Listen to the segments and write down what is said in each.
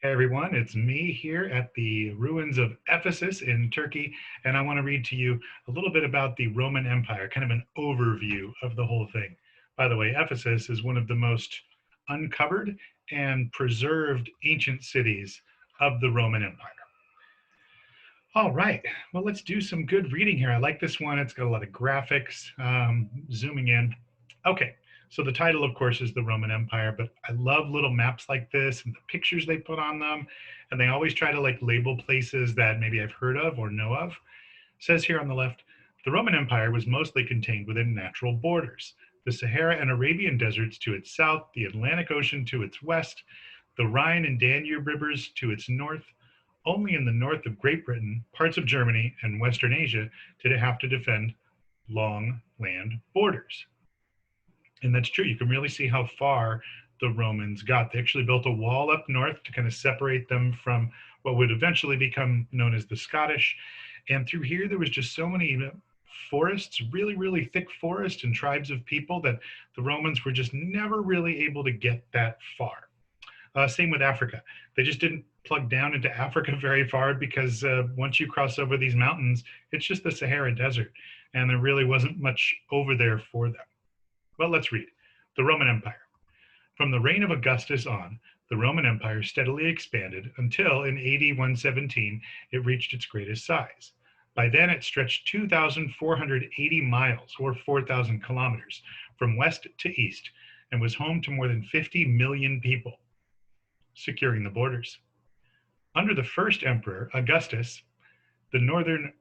Hey everyone, it's me here at the ruins of Ephesus in Turkey, and I want to read to you a little bit about the Roman Empire, kind of an overview of the whole thing. By the way, Ephesus is one of the most uncovered and preserved ancient cities of the Roman Empire. All right, well, let's do some good reading here. I like this one. It's got a lot of graphics. Zooming in. Okay, so the title, of course, is the Roman Empire, but I love little maps like this and the pictures they put on them. And they always try to like label places that maybe I've heard of or know of. It says here on the left, the Roman Empire was mostly contained within natural borders. The Sahara and Arabian deserts to its south, the Atlantic Ocean to its west, the Rhine and Danube rivers to its north. Only in the north of Great Britain, parts of Germany, and Western Asia did it have to defend long land borders. And that's true. You can really see how far the Romans got. They actually built a wall up north to kind of separate them from what would eventually become known as the Scottish. And through here, there was just so many forests, really, really thick forests and tribes of people that the Romans were just never really able to get that far. Same with Africa. They just didn't plug down into Africa very far because once you cross over these mountains, it's just the Sahara Desert, and there really wasn't much over there for them. Well, let's read. The Roman Empire. From the reign of Augustus on, the Roman Empire steadily expanded until in AD 117 it reached its greatest size. By then it stretched 2,480 miles, or 4,000 kilometers, from west to east, and was home to more than 50 million people, securing the borders. Under the first emperor, Augustus, the northern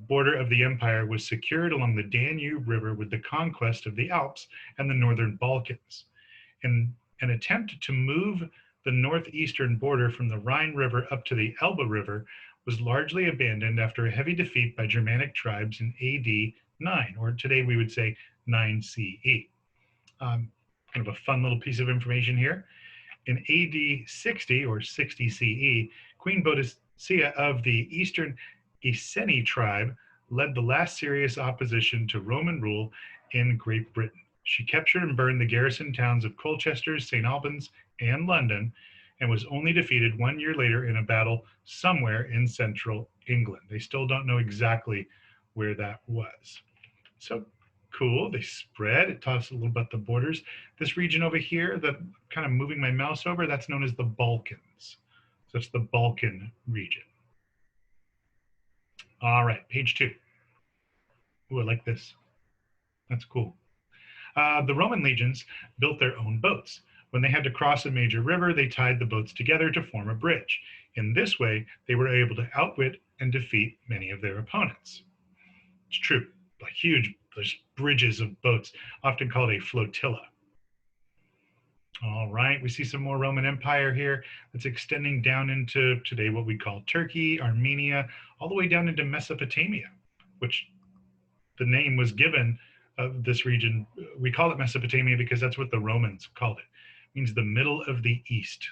border of the empire was secured along the Danube River with the conquest of the Alps and the northern Balkans. In an attempt to move the northeastern border from the Rhine River up to the Elbe River was largely abandoned after a heavy defeat by Germanic tribes in AD 9, or today we would say 9 CE. Kind of a fun little piece of information here. In AD 60 or 60 CE, Queen Boadicea of the Eastern Iceni tribe led the last serious opposition to Roman rule in Great Britain. She captured and burned the garrison towns of Colchester, St. Albans, and London, and was only defeated 1 year later in a battle somewhere in central England. They still don't know exactly where that was. So cool. They spread. It talks a little about the borders. This region over here, that kind of moving my mouse over, that's known as the Balkans. So it's the Balkan region. All right, page 2. Ooh, I like this. That's cool. The Roman legions built their own boats. When they had to cross a major river, they tied the boats together to form a bridge. In this way, they were able to outwit and defeat many of their opponents. It's true, like huge bridges of boats, often called a flotilla. All right, we see some more Roman Empire here that's extending down into today what we call Turkey, Armenia, all the way down into Mesopotamia, which the name was given of this region. We call it Mesopotamia because that's what the Romans called it. It means the middle of the east.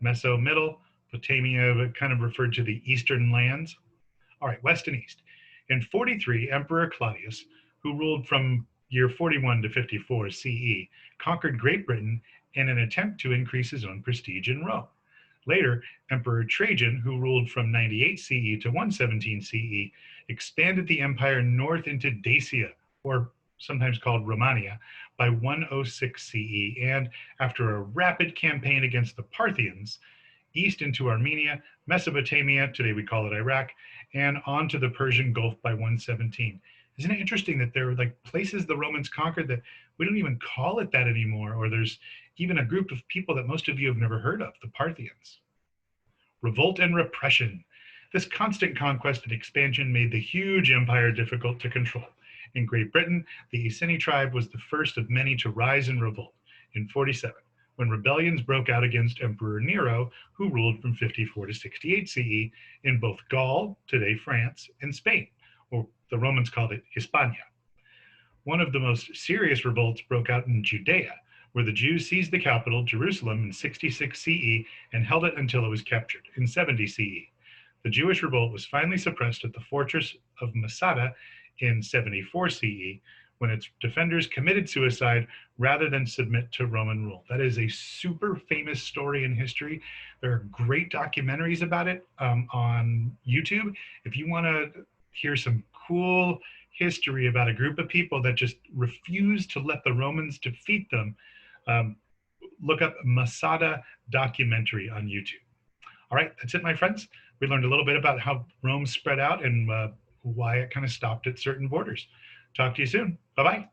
Meso, middle, Potamia kind of referred to the eastern lands. All right, west and east. In 43, Emperor Claudius, who ruled from year 41 to 54 CE, conquered Great Britain in an attempt to increase his own prestige in Rome. Later, Emperor Trajan, who ruled from 98 CE to 117 CE, expanded the empire north into Dacia, or sometimes called Romania, by 106 CE, and after a rapid campaign against the Parthians, east into Armenia, Mesopotamia, today we call it Iraq, and on to the Persian Gulf by 117. Isn't it interesting that there were like places the Romans conquered that we don't even call it that anymore, or there's even a group of people that most of you have never heard of, the Parthians. Revolt and repression. This constant conquest and expansion made the huge empire difficult to control. In Great Britain, the Iceni tribe was the first of many to rise in revolt in 47, when rebellions broke out against Emperor Nero, who ruled from 54 to 68 CE in both Gaul, today France, and Spain, or the Romans called it Hispania. One of the most serious revolts broke out in Judea, where the Jews seized the capital, Jerusalem, in 66 CE and held it until it was captured in 70 CE. The Jewish revolt was finally suppressed at the fortress of Masada in 74 CE, when its defenders committed suicide rather than submit to Roman rule. That is a super famous story in history. There are great documentaries about it on YouTube. If you want to hear some cool history about a group of people that just refused to let the Romans defeat them, um, look up Masada documentary on YouTube. All right, that's it, my friends. We learned a little bit about how Rome spread out and why it kind of stopped at certain borders. Talk to you soon. Bye bye.